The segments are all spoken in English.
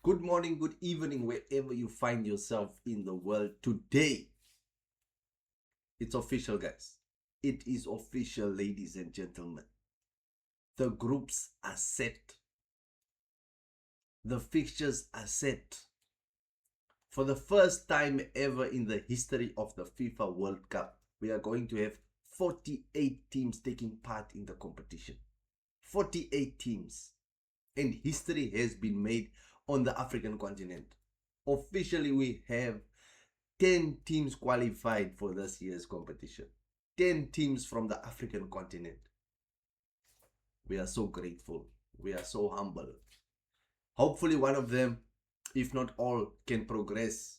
Good morning, good evening, wherever you find yourself in the world today. It's official, guys. It is official, ladies and gentlemen. The groups are set. The fixtures are set. For the first time ever in the history of the FIFA World Cup, we are going to have 48 teams taking part in the competition. 48 teams. And history has been made on the African continent. Officially, we have 10 teams qualified for this year's competition. 10 teams from the African continent. We are so grateful. We are so humble. Hopefully one of them, if not all, can progress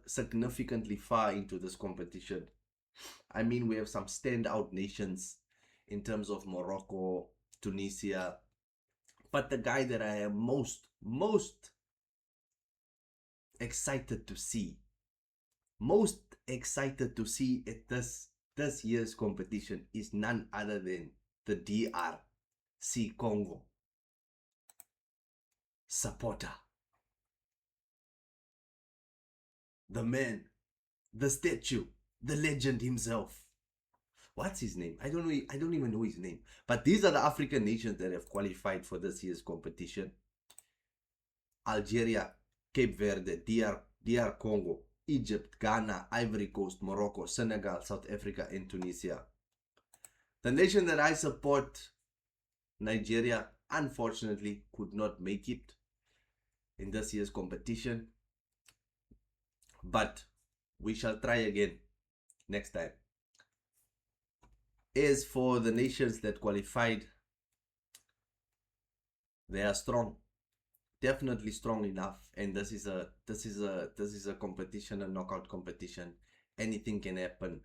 significantly far into this competition. I mean, we have some standout nations in terms of Morocco, Tunisia. But the guy that I am most excited to see at this year's competition is none other than the DRC Congo supporter, the man, the statue, the legend himself. What's his name? I don't even know his name. But these are the African nations that have qualified for this year's competition: Algeria, Cape Verde, DR Congo, Egypt, Ghana, Ivory Coast, Morocco, Senegal, South Africa, and Tunisia. The nation that I support, Nigeria, unfortunately could not make it in this year's competition. But we shall try again next time. As for the nations that qualified, they are strong. Definitely strong enough, and this is a competition, a knockout competition. Anything can happen.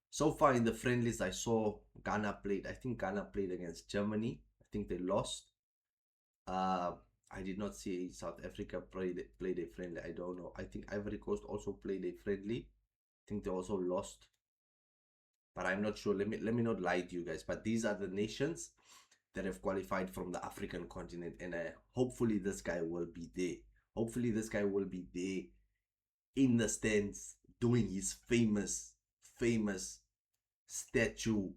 So far in the friendlies, I saw Ghana played. I think Ghana played against Germany. I think they lost. I did not see South Africa played a friendly. I don't know. I think Ivory Coast also played a friendly. I think they also lost, but I'm not sure. Let me not lie to you guys. But these are the nations that have qualified from the African continent, and hopefully this guy will be there. Hopefully this guy will be there in the stands doing his famous statue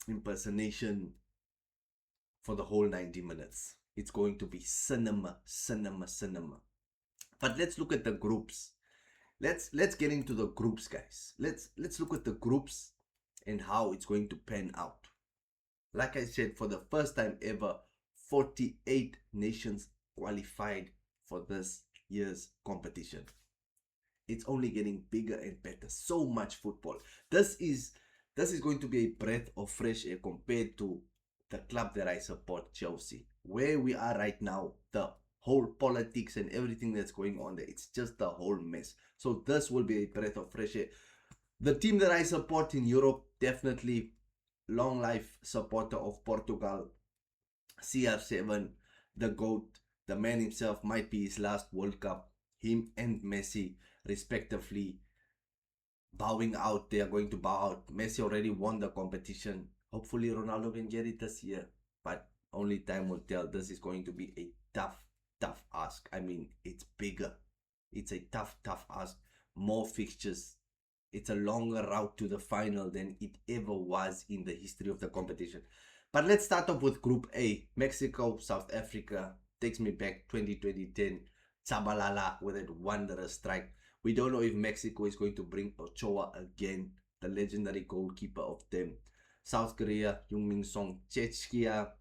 impersonation for the whole 90 minutes. It's going to be cinema. But let's look at the groups. Let's get into the groups, guys. Let's look at the groups and how it's going to pan out. Like I said, for the first time ever, 48 nations qualified for this year's competition. It's only getting bigger and better. So much football. This is going to be a breath of fresh air compared to the club that I support, Chelsea. Where we are right now, the whole politics and everything that's going on there, it's just a whole mess. So this will be a breath of fresh air. The team that I support in Europe, definitely long life supporter of Portugal, CR7, the GOAT, the man himself, might be his last World Cup. Him and Messi, respectively, bowing out. They are going to bow out. Messi already won the competition. Hopefully Ronaldo can get it this year, but only time will tell. This is going to be a tough ask. I mean, it's bigger. It's a tough ask. More fixtures. It's a longer route to the final than it ever was in the history of the competition. But let's start off with Group A. Mexico, South Africa. Takes me back 2010. Chabalala with that wondrous strike. We don't know if Mexico is going to bring Ochoa again, the legendary goalkeeper of them. South Korea, Heung-min Son. Czechia,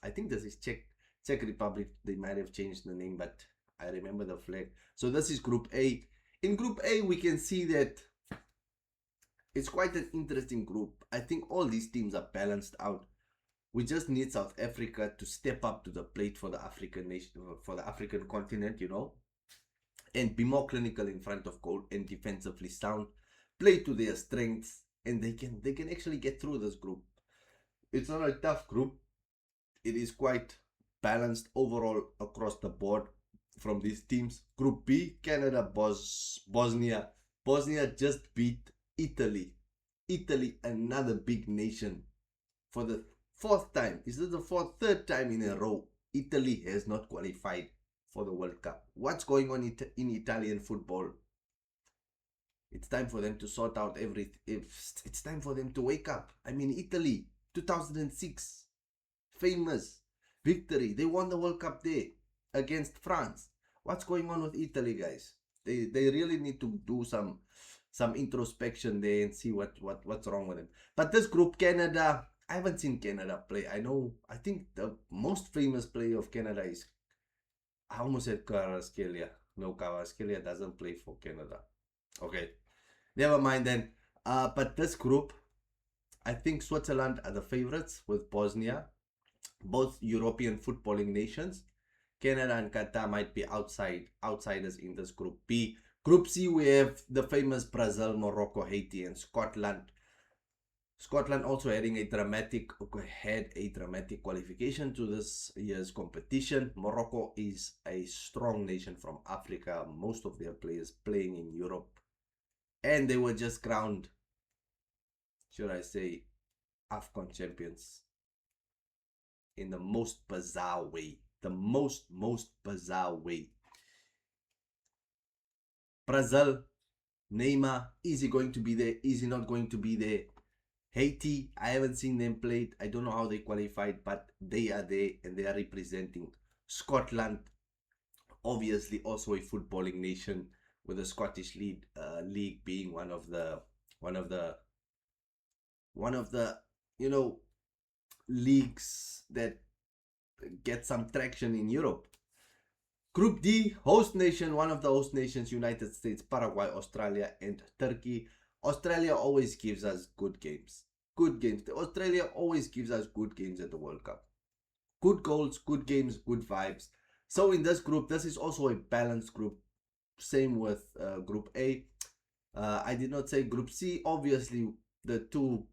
I think this is Czech Republic. They might have changed the name, but I remember the flag. So this is Group A. In Group A, we can see that it's quite an interesting group. I think all these teams are balanced out. We just need South Africa to step up to the plate for the African nation, for the African continent, and be more clinical in front of goal and defensively sound, play to their strengths, and they can actually get through this group. It's not a tough group. It is quite balanced overall across the board from these teams. Group B, Canada, Bosnia. Bosnia just beat Italy. Italy, another big nation. For the fourth time. Is this the third time in a row Italy has not qualified for the World Cup. What's going on in Italian football? It's time for them to sort out everything. It's time for them to wake up. I mean, Italy, 2006, famous victory. They won the World Cup there against France. What's going on with Italy, guys? They really need to do some introspection there and see what's wrong with them. But this group, Canada, I haven't seen Canada play. I think the most famous player of Canada is, I almost said Kvaratskhelia. No, Kvaratskhelia doesn't play for Canada. Okay, never mind then. But this group, I think Switzerland are the favorites with Bosnia, both European footballing nations. Canada and Qatar might be outsiders in this group B. Group C, we have the famous Brazil, Morocco, Haiti, and Scotland. Scotland also had a dramatic qualification to this year's competition. Morocco is a strong nation from Africa, most of their players playing in Europe, and they were just crowned, should I say, AFCON champions in the most bizarre way. The most bizarre way. Brazil, Neymar, is he going to be there? Is he not going to be there? Haiti, I haven't seen them played. I don't know how they qualified, but they are there and they are representing Scotland. Obviously, also a footballing nation, with the Scottish league being one of the leagues that get some traction in Europe. Group D, host nation, one of the host nations, United States, Paraguay, Australia, and Turkey. Australia always gives us good games. Australia always gives us good games at the World Cup. Good goals, good games, good vibes. So in this group, this is also a balanced group. Same with Group A. I did not say Group C. Obviously, the two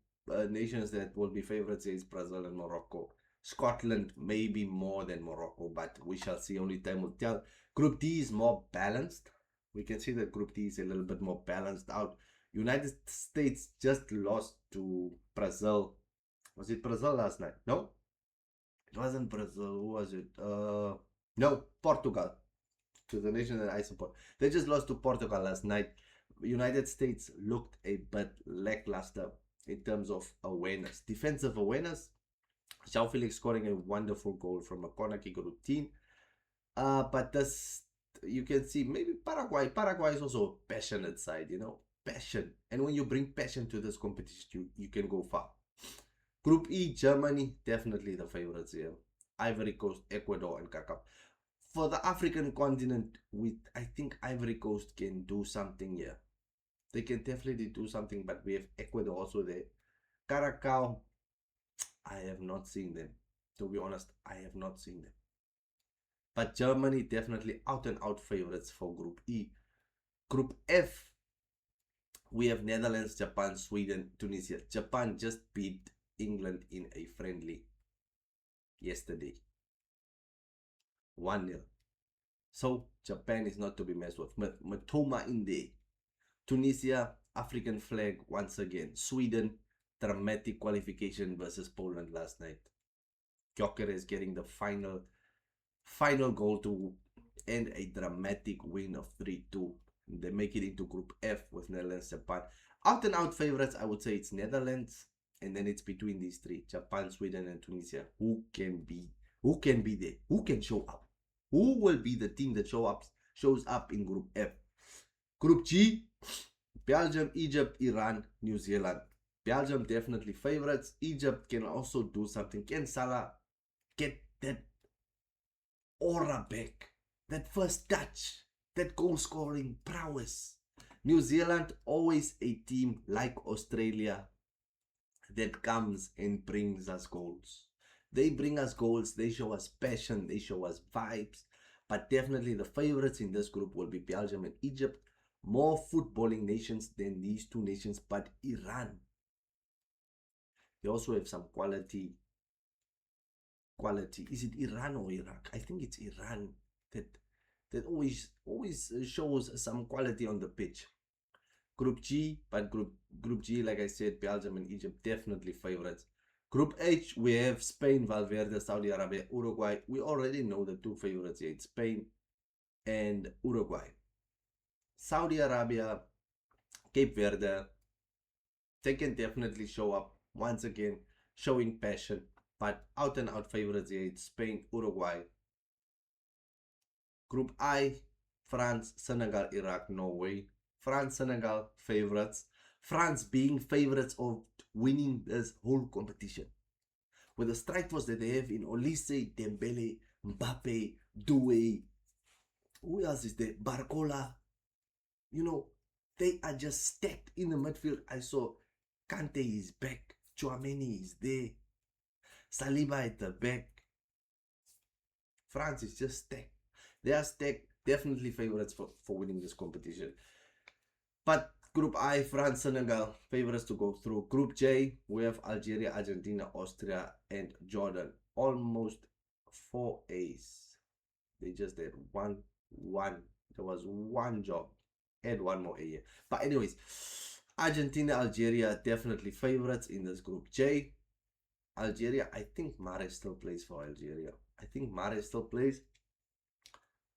nations that will be favorites is Brazil and Morocco. Scotland maybe more than Morocco, but we shall see. Only time will tell. Group D is more balanced. We can see that Group D is a little bit more balanced out. United States just lost to Brazil. Was it Brazil last night? No, it wasn't Brazil. Who was it? No, Portugal. To the nation that I support. They just lost to Portugal last night. United States looked a bit lackluster in terms of awareness, defensive awareness. João Felix scoring a wonderful goal from a corner kick routine. But this, you can see, maybe Paraguay. Paraguay is also a passionate side, passion. And when you bring passion to this competition, you can go far. Group E, Germany, definitely the favorites here. Ivory Coast, Ecuador, and Kaká. For the African continent, I think Ivory Coast can do something here. They can definitely do something, but we have Ecuador also there. Curacao, I have not seen them. To be honest, I have not seen them. But Germany definitely out and out favorites for Group E. Group F, we have Netherlands, Japan, Sweden, Tunisia. Japan just beat England in a friendly yesterday. 1-0. So Japan is not to be messed with. Matoma in there. Tunisia, African flag once again. Sweden, dramatic qualification versus Poland last night. Gyökeres getting the final goal to end a dramatic win of 3-2. They make it into Group F with Netherlands, Japan. Out and out favorites, I would say it's Netherlands, and then it's between these three: Japan, Sweden, and Tunisia. Who can be there? Who can show up? Who will be the team that shows up in Group F? Group G, Belgium, Egypt, Iran, New Zealand. Belgium definitely favorites. Egypt can also do something. Can Salah get that aura back? That first touch, that goal scoring prowess. New Zealand, always a team like Australia that comes and brings us goals. They bring us goals, they show us passion, they show us vibes. But definitely the favorites in this group will be Belgium and Egypt. More footballing nations than these two nations, but Iran, they also have some quality. Is it Iran or Iraq? I think it's Iran that always shows some quality on the pitch. Group G, but Group G, like I said, Belgium and Egypt definitely favorites. Group H, we have Spain, Valverde, Saudi Arabia, Uruguay. We already know the two favorites here. It's Spain and Uruguay. Saudi Arabia, Cape Verde, they can definitely show up once again, showing passion. But out and out favorites here, it's Spain, Uruguay. Group I, France, Senegal, Iraq, Norway. France, Senegal, favorites. France being favorites of winning this whole competition. With the strike force that they have in Olise, Dembele, Mbappe, Doué, who else is there? Barcola. You know, they are just stacked in the midfield. I saw Kante is back. Chouameni is there. Saliba at the back. France is just stacked. They are stacked. Definitely favorites for winning this competition. But Group I, France, Senegal, favorites to go through. Group J, we have Algeria, Argentina, Austria, and Jordan. Almost 4 A's. They just did one. There was one job. Add one more A here. But anyways, Argentina, Algeria, definitely favorites in this Group J. Algeria, I think Mahrez still plays for Algeria. I think Mahrez still plays.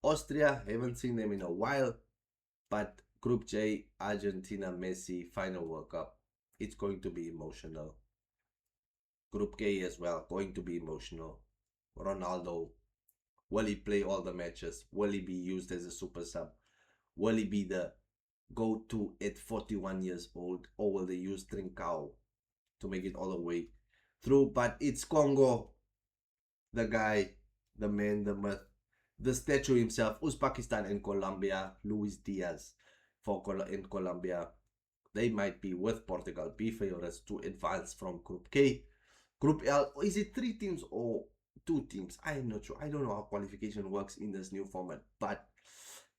Austria, haven't seen them in a while. But Group J, Argentina, Messi, final World Cup. It's going to be emotional. Group K as well, going to be emotional. Ronaldo, will he play all the matches? Will he be used as a super sub? Will he be the go-to at 41 years old? Or will they use Trincao to make it all the way through? But it's Congo, the guy, the man, the myth, the statue himself. Uzbekistan and Colombia, Luis Diaz in Colombia. They might be with Portugal, be favorites to advance from Group K. Group L, is it 3 teams or 2 teams? I'm not sure. I don't know how qualification works in this new format. But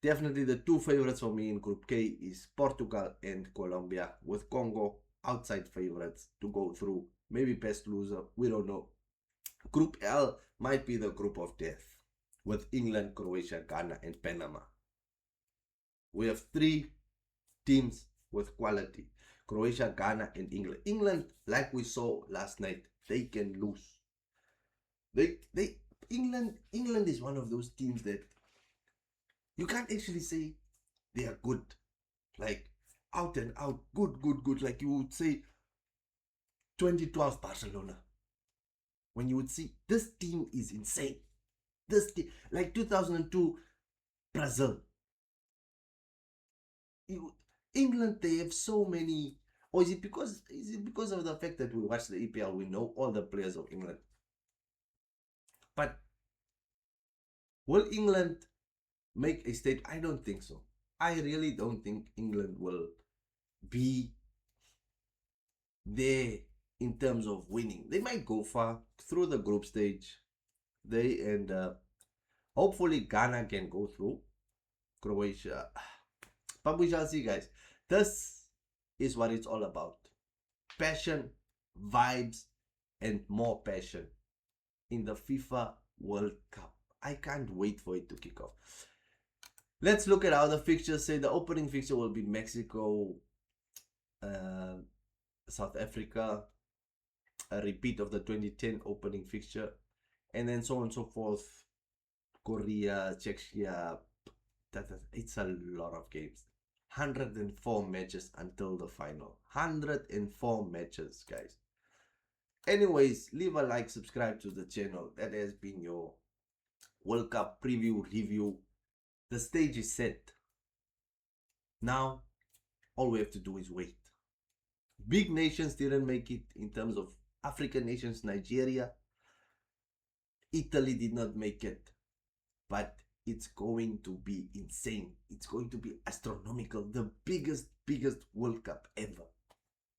definitely the 2 favorites for me in Group K is Portugal and Colombia, with Congo outside favorites to go through. Maybe best loser, we don't know. Group L might be the group of death, with England, Croatia, Ghana, and Panama. We have 3 teams with quality: Croatia, Ghana, and England. England, like we saw last night, they can lose. England is one of those teams that you can't actually say they are good, like out and out good, like you would say 2012 Barcelona. When you would see this team is insane. This team, like 2002 Brazil. England, they have so many. Or is it because of the fact that we watch the EPL, we know all the players of England? But will England make a state? I don't think so. I really don't think England will be there in terms of winning. They might go far through the group stage. Hopefully Ghana can go through. Croatia. But we shall see, guys. This is what it's all about. Passion, vibes, and more passion in the FIFA World Cup. I can't wait for it to kick off. Let's look at how the fixtures say. The opening fixture will be Mexico, South Africa, a repeat of the 2010 opening fixture, and then so on and so forth. Korea, Czechia. It's a lot of games. 104 matches until the final. 104 matches, guys. Anyways, leave a like, subscribe to the channel. That has been your World Cup preview review. The stage is set. Now, all we have to do is wait. Big nations didn't make it in terms of African nations. Nigeria, Italy did not make it. But it's going to be insane. It's going to be astronomical. The biggest World Cup ever.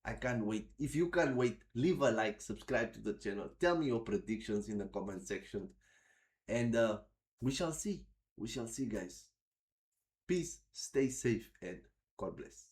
I can't wait. If you can't wait, leave a like, subscribe to the channel. Tell me your predictions in the comment section. And we shall see. We shall see, guys. Peace, stay safe, and God bless.